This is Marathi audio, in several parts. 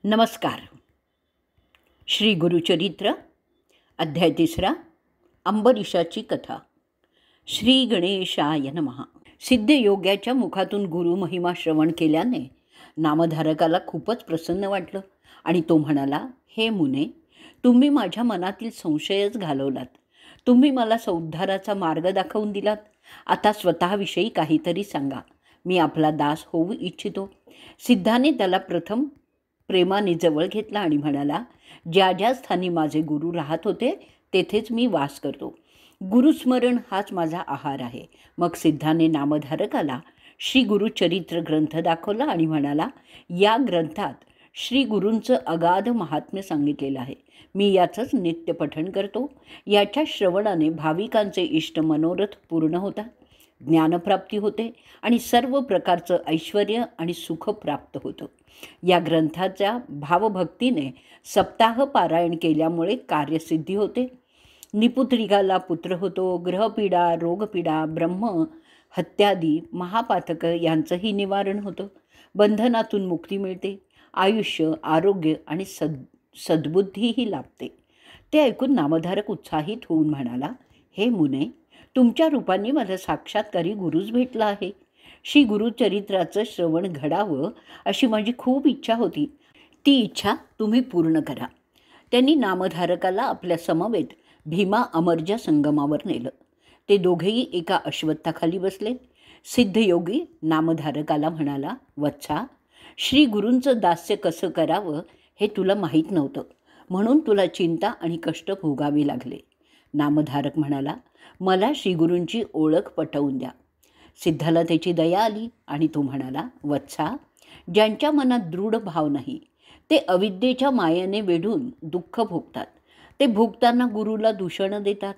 नमस्कार. श्री गुरुचरित्र अध्याय 3 अंबरीषाची कथा. श्री गणेशाय नमः. सिद्धयोग्याच्या मुखातून गुरुमहिमा श्रवण केल्याने नामधारकाला खूपच प्रसन्न वाटलं आणि तो म्हणाला, हे मुने, तुम्ही माझ्या मनातील संशयच घालवलात. तुम्ही मला सौद्धाराचा मार्ग दाखवून दिलात. आता स्वतःविषयी काहीतरी सांगा. मी आपला दास होऊ इच्छितो. सिद्धाने त्याला प्रथम प्रेमाने जवळ घेतला आणि म्हणाला, ज्या ज्या स्थानी माझे गुरु राहत होते तेथेच मी वास करतो. गुरुस्मरण हाच माझा आहार आहे. मग सिद्धाने नामधारकाला श्री गुरुचरित्र ग्रंथ दाखवला आणि म्हणाला, या ग्रंथात श्री गुरूंचं अगाध महात्म्य सांगितलेलं आहे. मी याचंच नित्य पठण करतो. याच्या श्रवणाने भाविकांचे इष्ट मनोरथ पूर्ण होतात, ज्ञानप्राप्ती होते आणि सर्व प्रकारचं ऐश्वर आणि सुख प्राप्त होतं. या ग्रंथाच्या भावभक्तीने सप्ताह पारायण केल्यामुळे कार्यसिद्धी होते. निपुत्रिकाला पुत्र होतो. ग्रहपीडा, रोगपीडा, ब्रह्म हत्यादी महापातक यांचंही निवारण होतं. बंधनातून मुक्ती मिळते. आयुष्य, आरोग्य आणि सद्बुद्धीही लाभते. ते ऐकून नामधारक उत्साहित होऊन म्हणाला, हे मुने, तुमच्या रूपाने मला साक्षात्कारी गुरुच भेटला आहे. श्री गुरुचरित्राचं श्रवण घडावं अशी माझी खूप इच्छा होती. ती इच्छा तुम्ही पूर्ण करा. त्यांनी नामधारकाला आपल्या समवेत भीमा अमरजा संगमावर नेलं. ते दोघेही एका अश्वत्थाखाली बसले. सिद्धयोगी नामधारकाला म्हणाला, वत्सा, श्री गुरूंचं दास्य कसं करावं हे तुला माहीत नव्हतं, म्हणून तुला चिंता आणि कष्ट भोगावे लागले. नामधारक म्हणाला, मला श्रीगुरूंची ओळख पटवून द्या. सिद्धाला त्याची दया आली आणि तो म्हणाला, वत्सा, ज्यांच्या मनात दृढ भाव नाही ते अविद्येच्या मायेने वेढून दुःख भोगतात. ते भोगताना गुरुला दूषण देतात.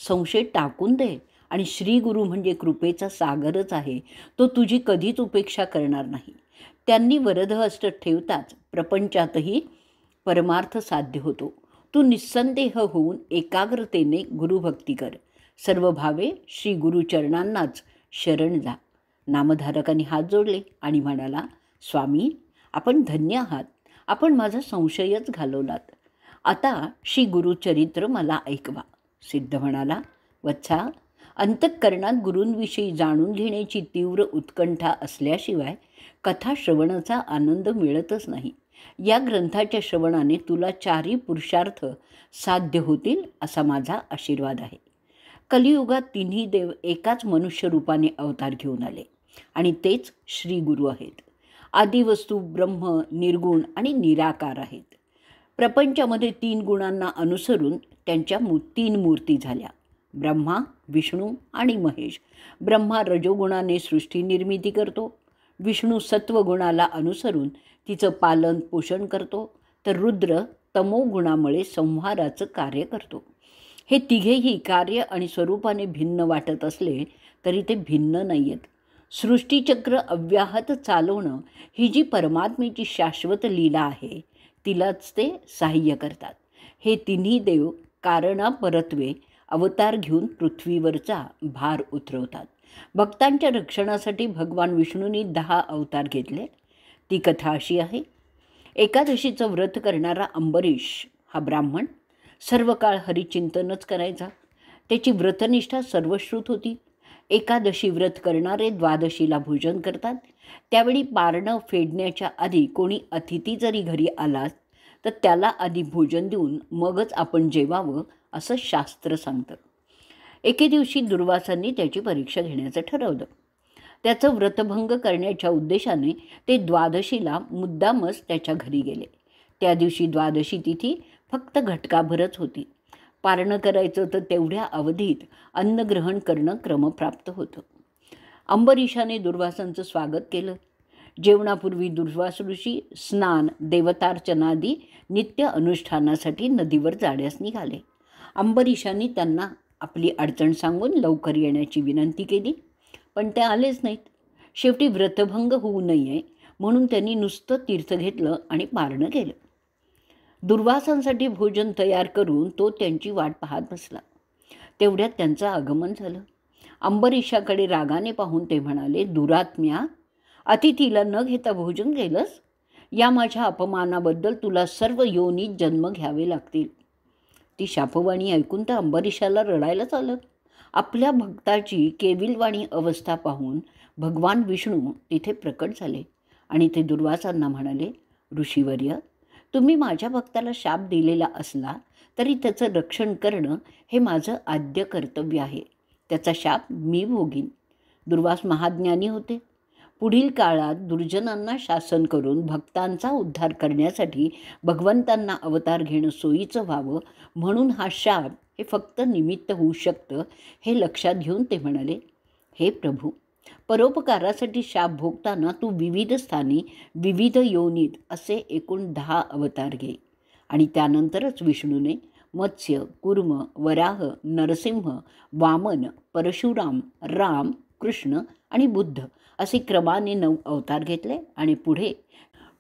संशय टाकून दे आणि श्री गुरु म्हणजे कृपेचा सागरच आहे. तो तुझी कधीच उपेक्षा करणार नाही. त्यांनी वरदहस्त ठेवताच प्रपंचातही परमार्थ साध्य होतो. तू निस्संदेह होऊन एकाग्रतेने गुरुभक्ती कर. सर्व भावे श्री गुरुचरणांनाच शरण जा. नामधारकाने हात जोडले आणि म्हणाला, स्वामी, आपण धन्य आहात. आपण माझा संशयच घालवलात. आता श्री गुरुचरित्र मला ऐकवा. सिद्ध म्हणाला, वत्सा, अंतःकरणात गुरूंविषयी जाणून घेण्याची तीव्र उत्कंठा असल्याशिवाय कथा श्रवणाचा आनंद मिळतच नाही. या ग्रंथाच्या श्रवणाने तुला चारही पुरुषार्थ साध्य होतील असा माझा आशीर्वाद आहे. कलियुगात तिन्ही देव एकाच मनुष्य रूपाने अवतार घेऊन आले आणि तेच श्री गुरु आहेत. आदिवस्तू ब्रह्म, निर्गुण आणि निराकार आहेत. प्रपंचामध्ये 3 गुणांना अनुसरून त्यांच्या 3 मूर्ती झाल्या, ब्रह्मा, विष्णू आणि महेश. ब्रह्मा रजोगुणाने सृष्टी निर्मिती करतो. विष्णू सत्वगुणाला अनुसरून तिचं पालन पोषण करतो, तर रुद्र तमोगुणामुळे संहाराचं कार्य करतो. हे तिघेही कार्य आणि स्वरूपाने भिन्न वाटत असले तरी ते भिन्न नाही आहेत. सृष्टीचक्र अव्याहत चालवणं ही जी परमात्मेची शाश्वत लीला आहे तिलाच ते सहाय्य करतात. हे तिन्ही देव कारणापरत्वे अवतार घेऊन पृथ्वीवरचा भार उतरवतात. भक्तांच्या रक्षणासाठी भगवान विष्णूंनी 10 अवतार घेतले. ती कथा अशी आहे. एकादशीचं व्रत करणारा अंबरीष हा ब्राह्मण सर्व काळ हरिचिंतनच करायचा. त्याची व्रतनिष्ठा सर्वश्रुत होती. एकादशी व्रत करणारे द्वादशीला भोजन करतात. त्यावेळी पारणं फेडण्याच्या आधी कोणी अतिथी जरी घरी आला तर त्याला आधी भोजन देऊन मगच आपण जेवावं असं शास्त्र सांगतं. एके दिवशी दुर्वासांनी त्याची परीक्षा घेण्याचं ठरवलं. त्याचं व्रतभंग करण्याच्या उद्देशाने ते द्वादशीला मुद्दामच त्याच्या घरी गेले. त्या दिवशी द्वादशी तिथी फक्त घटकाभरच होती. पारणं करायचं तर तेवढ्या अवधीत अन्नग्रहण करणं क्रमप्राप्त होतं. अंबरीषाने दुर्वासांचं स्वागत केलं. जेवणापूर्वी दुर्वास ऋषी स्नान, देवतार्चनादी नित्य अनुष्ठानासाठी नदीवर जाण्यास निघाले. अंबरीषांनी त्यांना आपली अडचण सांगून लवकर येण्याची विनंती केली, पण ते आलेच नाहीत. शेवटी व्रतभंग होऊ नये म्हणून त्यांनी नुसतं तीर्थ घेतलं आणि पारणं केलं. दुर्वासांसाठी भोजन तयार करून तो त्यांची वाट पाहत बसला. तेवढ्यात त्यांचं आगमन झालं. अंबरीषाकडे रागाने पाहून ते म्हणाले, दुरात्म्या, अतिथीला न घेता भोजन केलंस? या माझ्या अपमानाबद्दल तुला सर्व योनीत जन्म घ्यावे लागतील. ती शापवाणी ऐकून तर अंबरीशाला रडायलाच आलं. आपल्या भक्ताची केविलवाणी अवस्था पाहून भगवान विष्णू तिथे प्रकट झाले आणि ते दुर्वासांना म्हणाले, ऋषीवर्य, तुम्ही माझ्या भक्ताला शाप दिलेला असला तरी त्याचं रक्षण करणं हे माझं आद्य कर्तव्य आहे. त्याचा शाप मी भोगीन. दुर्वास महाज्ञानी होते. पुढील काळात दुर्जनांना शासन करून भक्तांचा उद्धार करण्यासाठी भगवंतांना अवतार घेणं सोयीचं व्हावं म्हणून हा शाप हे फक्त निमित्त होऊ शकतं हे लक्षात घेऊन ते म्हणाले, हे प्रभू, परोपकारासाठी शाप भोगताना तू विविध स्थानी विविध योनीत असे एकूण 10 अवतार घे. आणि त्यानंतरच विष्णूने मत्स्य, कुर्म, वराह, नरसिंह, वामन, परशुराम, राम, कृष्ण आणि बुद्ध असे क्रमाने 9 अवतार घेतले आणि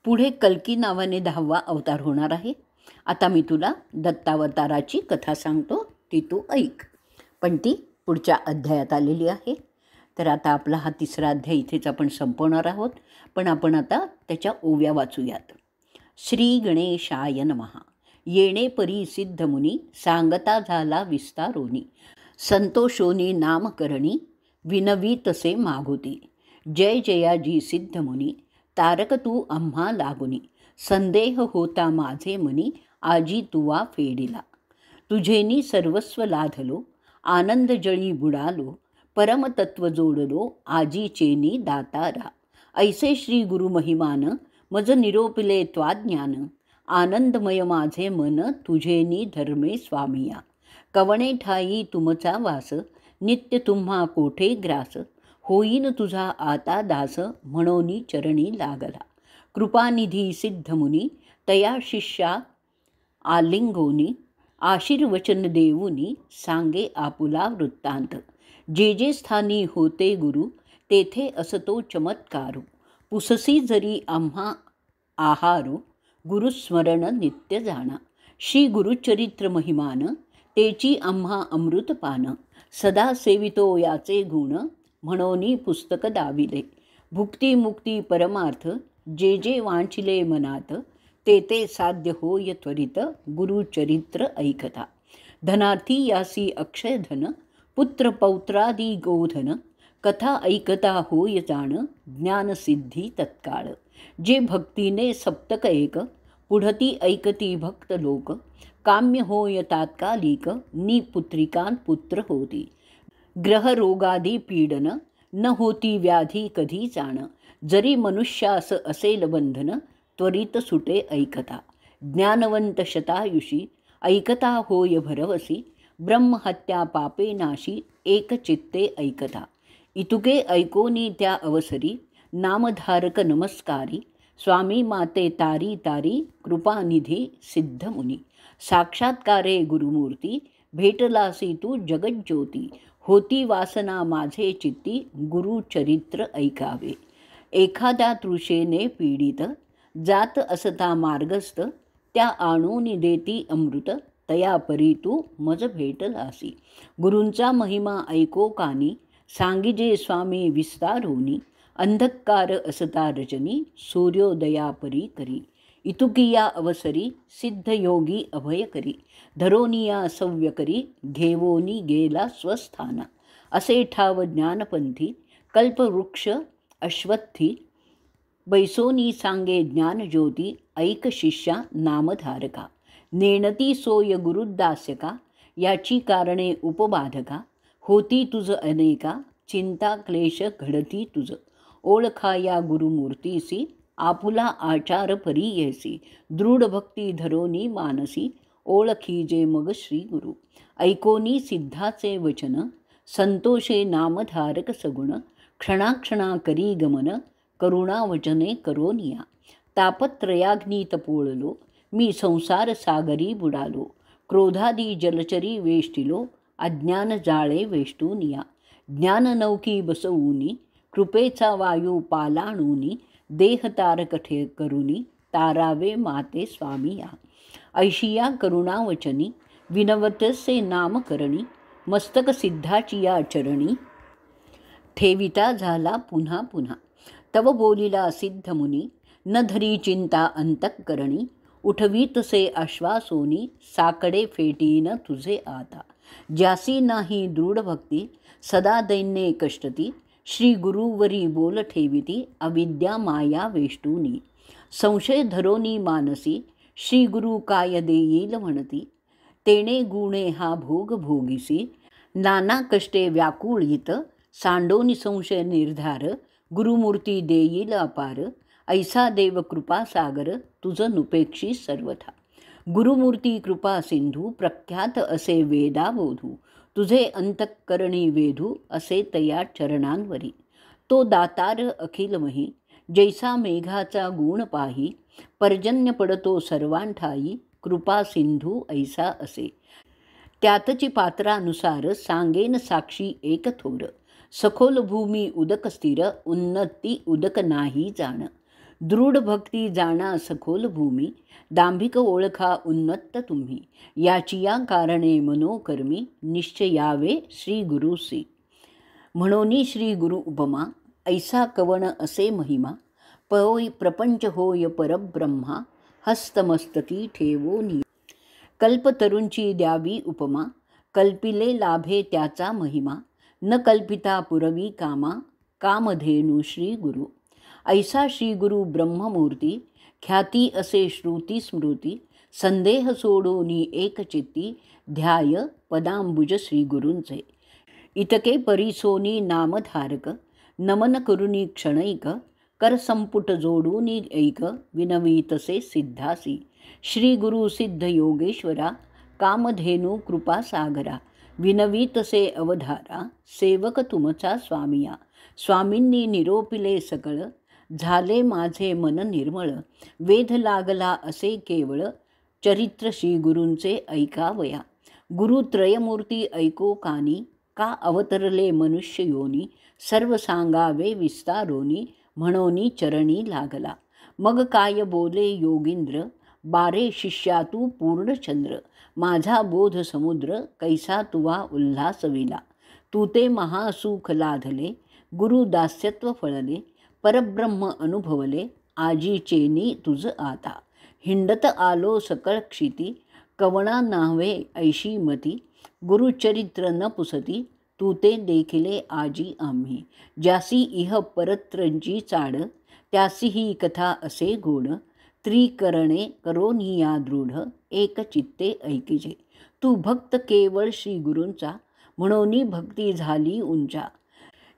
पुढे कल्की नावाने 10वा अवतार होणार आहे. आता मी तुला दत्तावताराची कथा सांगतो, ती तू ऐक. पण ती पुढच्या अध्यायात आलेली आहे. तर आता आपला हा 3रा अध्याय इथेच आपण संपवणार आहोत. पण आपण आता त्याच्या ओव्या वाचूयात. श्री गणेशाय नमः. येणे परी सिद्ध मुनी, सांगता झाला विस्तारोनी. संतोषोनी नामकरणी, विनवी तसे मागोती. जय जयाजी सिद्ध मुनी, तारक तू आम्हा लागुनी. संदेह होता माझे मनी, आजी तुवा फेडिला. तुझेनी सर्वस्व लाधलो, आनंद जळी बुडालो. परमतत्व जोडलो, आजी चेनी दातारा. ऐसे श्री गुरु महिमान, मज निरोपिले त्वाज्ञान. आनंदमय माझे मन, तुझेनी धर्मे स्वामिया. कवणे ठाई तुमचा वास, नित्य तुम्हा कोठे ग्रास. होईन तुझा आता दास, म्हणोनी चरणी लागला. कृपानिधी सिद्ध मुनी, तया शिष्या आलिंगोनी. आशीर्वचन देऊनी, सांगे आपुला वृत्तांत. जे जे स्थानी होते गुरु, तेथे असतो चमत्कारू. पुससी जरी आम्हा आहारो, गुरुस्मरण नित्य जाणा. श्री गुरुचरित्र महिमान, तेची आम्हा अमृतपान. सदा सेवितो याचे गुण, म्हणोनी पुस्तक दाविले. भुक्ती मुक्ती परमार्थ, जे जे वांचिले मनात. ते ते साध्य होय त्वरित, गुरुचरित्र ऐकता. धनार्थी यासी अक्षय धन, पुत्र पौत्रादी गोधन. कथा ऐकता होय जाण, ज्ञानसिद्धी तत्काळ. जे भक्तीने सप्तक एक, पुढती ऐकती भक्त लोक. काम्य होय तात्कालिक, निपुत्रिकान पुत्र होती. ग्रहरोगादी पीडन, न होती व्याधी कधी जाण. जरी मनुष्यास असेल बंधन, त्वरित सुटे ऐकता. ज्ञानवंत शतायुषी, ऐकता होय भरवसी. ब्रह्महत्या पापे नाशी, एक चित्ते ऐकता. इतुके ऐकोनी त्या अवसरी, नामधारक नमस्कारी. स्वामी माते तारी तारी, कृपानिधी सिद्ध मुनी. साक्षात्कारे गुरुमूर्ती, भेटलासी तू जगज्योती. होती वासना माझे चित्ती, गुरुचरित्र ऐकावे. एखाद्या तृषेने पीडित, जात असता मार्गस्थ. त्या आणूनी देती अमृत, तया परी तू मज भेटलासी. गुरूंचा महिमा ऐको कानी, सांगिजे स्वामी विस्तारोनी. अंधकार असता रजनी, सूर्योदया परी करी. इतुकिया अवसरी, सिद्ध योगी अभय करी. धरोनिया सव्य करी, घेवोनी गेला स्वस्थाना. असे ठाव ज्ञानपंथी, कल्पवृक्ष अश्वत्थी. बैसोनी सांगे ज्ञानज्योती, ऐक शिष्या नामधारका. नेणती सोय गुरुदास्यका, याची कारणे उपबाधका. होती तुझ अनेका, चिंता क्लेश घडती तुझ. ओळखा या गुरुमूर्तीसी, आपुला आचार परी येसी. दृढ भक्ती धरोनी मानसी, ओळखी जे मग श्री गुरु. ऐकोनी सिद्धाचे वचन, संतोषे नामधारक सगुण. क्षणाक्षणा करी गमन, करुणा वचने करोनिया. तापत्रयाग्नी तपोळलो, मी संसार सागरी बुडालो. क्रोधादी जलचरी वेष्टिलो, अज्ञान जाळे वेष्टूनिया. ज्ञाननौकी बसवूनी, कृपेचा वायू पालाणूनी. देहतारक ठे करुनी, तारावे माते स्वामिया. ऐशिया करुणावचनी, विनवतसे नामकरणी. मस्तक सिद्धाची या चरणी, ठेविता झाला पुन्हा पुन्हा. तव बोलिला सिद्ध मुनी, न धरी चिंता अंतःकरणी, उठवीतसे आश्वासोनी, साकडे फेटीन तुझे आता. ज्यासी नाही दृढ भक्ती, सदा दैन्ये कष्टती, श्री गुरुवरी बोल ठेविती, अविद्या माया वेष्टुनी. संशय धरोनी मानसी, श्री गुरु काय देईल म्हणती, तेणे गुणे हा भोग भोगिसी. नाना कष्टे व्याकुळित, सांडोनी संशय निर्धार, गुरुमूर्ती देईल अपार. ऐसा देव कृपा सागर, तुझ नुपेक्षी सर्वथा. गुरुमूर्ती कृपा सिंधू, प्रख्यात असे वेदाबोधू, तुझे अंतःकरणी वेधू, असे तया चरणांवरी. तो दातार अखिलमही, जैसा मेघाचा गुण पाही, पर्जन्य पडतो सर्वांठाई, कृपा सिंधू ऐसा असे. त्यातची पात्रानुसार, सांगेन साक्षी एक थोर. सखोल भूमी उदक स्थिर, उन्नती उदक नाही जाण. दृढ भक्ती जाणा सखोल भूमी, दांभिक ओळखा उन्नत तुम्ही. याचिया कारणे मनोकर्मी, निश्चयावे श्री गुरुसी. म्हणोनी श्री गुरु उपमा, ऐसा कवण असे महिमा. पयोय प्रपंच होय परब्रह्मा, हस्तमस्तकी ठेवोनी. कल्पतरूंची द्यावी उपमा, कल्पिले लाभे त्याचा महिमा. न कल्पिता पुरवी कामा, कामधेनु श्री गुरु. ऐसा श्री गुरु ब्रह्ममूर्ती, ख्याती असे श्रुती स्मृती. संदेह सोडोनी एकचित्ती, ध्याय पदांबुज श्री गुरूंचे. इतके परिसोनी नामधारक, नमन करुनी क्षणैक. कर संपुट जोडूनी ऐक, विनवीतसे सिद्धासी. श्री गुरु सिद्ध योगेश्वरा, कामधेनु कृपा सागरा. विनवीतसे अवधारा, सेवक तुमचा स्वामिया. स्वामींनी निरोपिले सकळ, झाले माझे मन निर्मळ. वेध लागला असे केवळ, चरित्र श्री गुरूंचे ऐकावया. गुरुत्रयमूर्ती ऐको कानी, का अवतरले मनुष्य योनी. सर्व सांगावे विस्तारोनी, म्हणोनी चरणी लागला. मग काय बोले योगींद्र, बारे शिष्या तू पूर्णचंद्र. माझा बोध समुद्र, कैसा तुवा उल्हासविला. तू ते महासुख लाधले, गुरु दास्यत्व फळले. परब्रह्म अनुभवले, आजी चेनी तुझ आता. हिंडत आलो सकळ क्षिती, कवणा नावे ऐशी मती. गुरुचरित्र न पुसती, तू ते देखिले आजी आम्ही. ज्यासी इह परत्रंची चाड, त्यासी ही कथा असे गोड. त्रिकरणे करोनिया दृढ, एक चित्ते ऐकिजे. तू भक्त केवळ श्री गुरूंचा, म्हणोनी भक्ती झाली उंचा.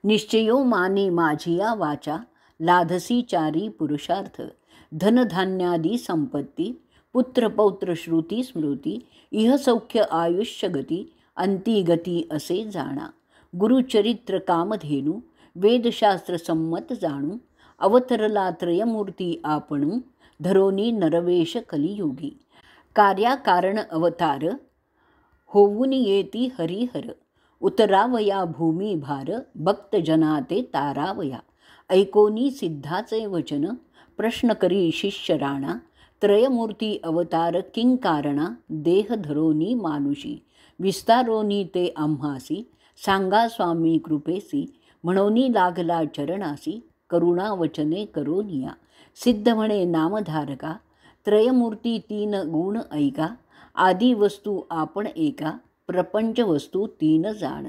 निश्चयो माने माझिया वाचा, लाधसी चारी पुरुषार्थ. धनधान्यादी संपत्ती, पुत्र पौत्र श्रुती स्मृती. इह सौख्य आयुष्य गती, अंती गती असे जाणा. गुरुचरित्र कामधेनु, वेदशास्त्र संमत जाणू. अवतरला त्रयमूर्ती आपणू, धरोनी नरवेश कलियुगी. कार्याकारण अवतार, होऊन येती हरिहर. उतरावया भूमी भार, भक्तजना ते तारावया. ऐकोनी सिद्धाचे वचन, प्रश्न करी शिष्य राणा. त्रयमूर्ती अवतार किंकारणा, देह धरोनी मानुषी. विस्तारोनी ते आम्हासी, सांगा स्वामी कृपेसी. म्हणोनी लागला चरणासी, करुणा वचने करोनिया. सिद्ध म्हणे नामधारका, त्रयमूर्ती तीन गुण ऐका. आदी वस्तू आपण एका, प्रपंच वस्तू तीन जाण.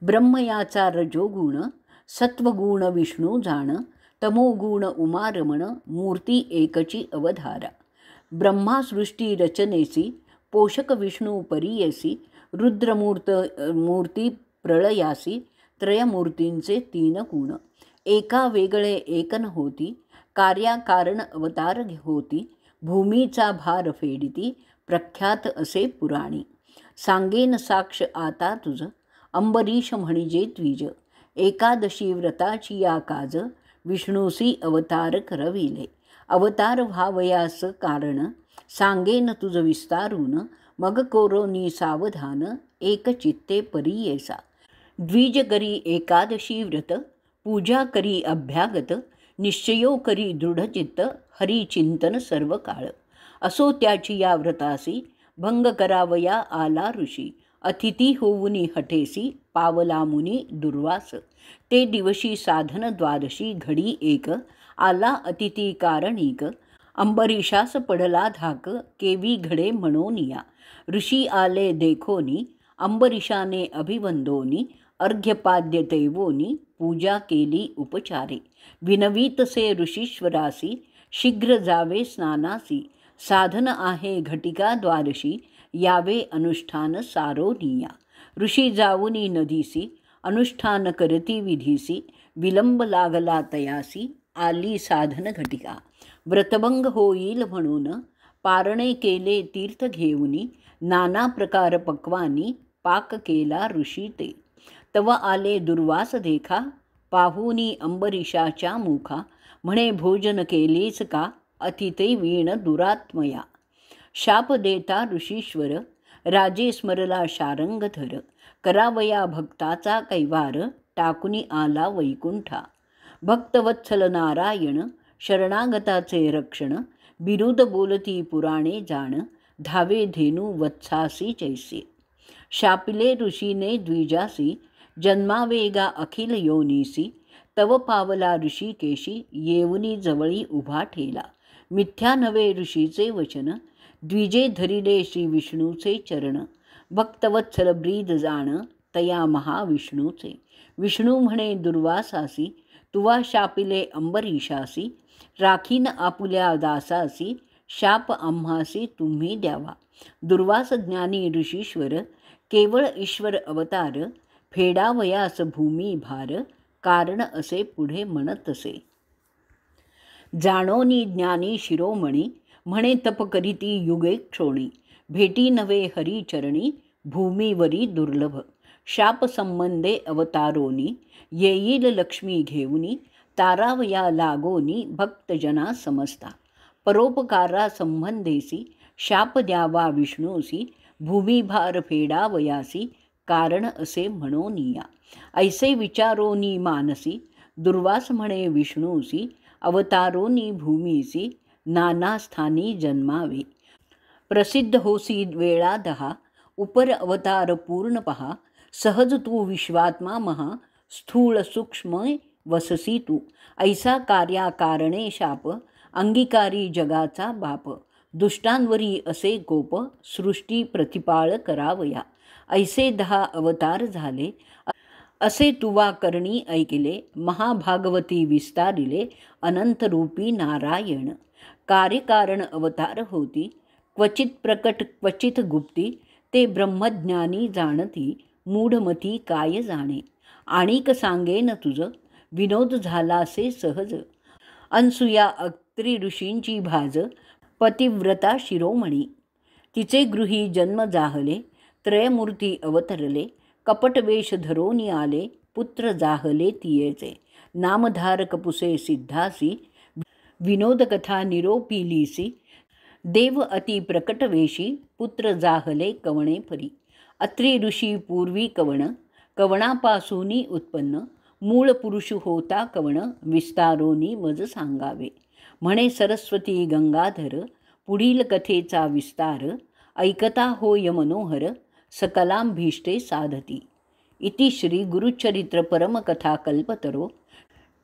ब्रह्म याचा रजोगुण, सत्वगुण विष्णू जाण. तमोगुण उमारमण, मूर्ती एकची अवधारा. ब्रह्मासृष्टी रचनेसी, पोषक विष्णू परियेसी. मूर्ती प्रळयासी, त्रयमूर्तींचे तीन गुण. एका वेगळे एक न होती, कार्याकारण अवतार होती. भूमीचा भार फेडिती, प्रख्यात असे पुराणी. सांगेन साक्ष आता तुझ, अंबरीश म्हणजे द्विज. एकादशी व्रताची या काज, विष्णूसी अवतार करविले. अवतार व्हावयास कारण, सांगेन तुझ विस्तारून. मग कोरोनी सावधान, एक चित्ते परियेसा. द्विज करी एकादशी व्रत, पूजा करी अभ्यागत. निश्चयो करी दृढचित्त, हरिचिंतन सर्व काळ. असो त्याची या व्रतासी, भंग करावया आला ऋषी. अतिथी होऊनी हठेसी, पावला मुनी दुर्वास. ते दिवशी साधन द्वादशी घडी एक, आला अतिथी कारणिक, अंबरीशास पडला धाक, केवी घडे म्हणोनिया. ऋषी आले देखोनी, अंबरीशाने अभिवंदोनी, अर्घ्यपाद्य तेवोनी, पूजा केली उपचारे. विनवीतसे ऋषीश्वरासी, शीघ्र जावे स्नानासी. साधन आहे घटिका द्वारशी, यावे अनुष्ठान सारोनिया. ऋषी जाऊनी नदीसी, अनुष्ठान करती विधीसी. विलंब लागला तयासी, आली साधन घटिका. व्रतभंग होईल म्हणून, पारणे केले तीर्थ घेऊनी. नाना प्रकार पक्वानी, पाक केला ऋषी ते. तव आले दुर्वास देखा, पाहुनी अंबरीशाच्या मुखा. म्हणे भोजन केलेच का, अतिथे वीण दुरात्मया. शाप देता ऋषीश्वर, राजे स्मरला शारंगधर. करावया भक्ताचा कैवार, टाकुनी आला वैकुंठा. भक्तवत्सल नारायण, शरणागताचे रक्षण. बिरुद बोलती पुराणे जाण, धावे धेनू वत्सासी जैसे. शापिले ऋषीने द्विजासी, जन्मावेगा अखिल योनीसी. तव पावला ऋषिकेशी, येऊनी जवळी उभा ठेला. मिथ्या नव्हे ऋषीचे वचन, द्विजे धरिले श्री विष्णूचे चरण. भक्तवत्सल ब्रीद जाण, तया महाविष्णूचे. विष्णू म्हणे दुर्वासासी, तुवा शापिले अंबरीशासी. राखीन आपुल्या दासासी, शाप आम्हासी तुम्ही द्यावा. दुर्वास ज्ञानी ऋषीश्वर, केवळ ईश्वर अवतार. फेडावयास भूमी भार, कारण असे पुढे म्हणतसे. जाणोनी ज्ञानी शिरोमणी, म्हणे तप करीती युगे क्षोणी. भेटी नवे हरिचरणी, भूमीवरी दुर्लभ. शाप संबंधे अवतारोनी, येईल लक्ष्मी घेऊनी. तारावया लागोनी, भक्तजना समजता. परोपकारा संबंधेसी, शाप द्यावा विष्णूसी. भूमिभार फेडावयासी, कारण असे म्हणोनिया. ऐसे विचारोनी मानसी, दुर्वास म्हणे विष्णूसी. अवतारोनी भूमीसी, नाना स्थानी जन्मावे. प्रसिद्ध होसी वेळा 10, उपर अवतार पूर्ण पहा. सहज तू विश्वात्मा महा, स्थूळ सूक्ष्म वससी तू. ऐसा कार्या कारणे शाप, अंगीकारी जगाचा बाप. दुष्टांवरी असे कोप, सृष्टी प्रतिपाळ करावया. ऐसे 10 अवतार झाले, असे तुवा करणी ऐकिले. महाभागवती विस्तारिले, अनंतरूपी नारायण. कार्यकारण अवतार होती, क्वचित प्रकट क्वचित गुप्ती. ते ब्रह्मज्ञानी जाणती, मूढमती काय जाणे. आणिक सांगेन तुझ, विनोद झालासे सहज. अनसुया अत्री ऋषींची भाज, पतिव्रता शिरोमणी. तिचे गृही जन्म जाहले, त्रयमूर्ती अवतरले. कपटवेश धरोनी आले, पुत्र जाहले तियेचे. नामधारक पुसे सिद्धासी, विनोदकथा निरोपिलीसी. देव अति प्रकटवेशी, पुत्र जाहले कवणे परी. अत्री ऋषी पूर्वी कवण, कवणापासूनी उत्पन्न. मूळ पुरुष होता कवण, विस्तारोनी मज सांगावे. म्हणे सरस्वती गंगाधर, पुढील कथेचा विस्तार. ऐकता होय मनोहर, सकलांभीष्टे साधती. इति श्री गुरुचरित्र परमकथा कल्पतरो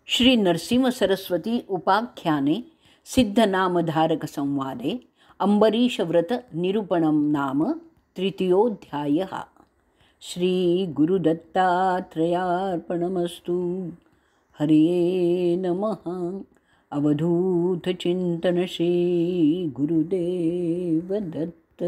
श्री नरसिंह सरस्वती उपाख्याने सिद्धनामधारक संवादे अंबरीश व्रत निरूपणं नाम तृतीयोऽध्यायः. श्री गुरुदत्तात्रेयार्पणमस्तु. हरिये नमः. अवधूत चिंतन श्री गुरुदेव दत्त.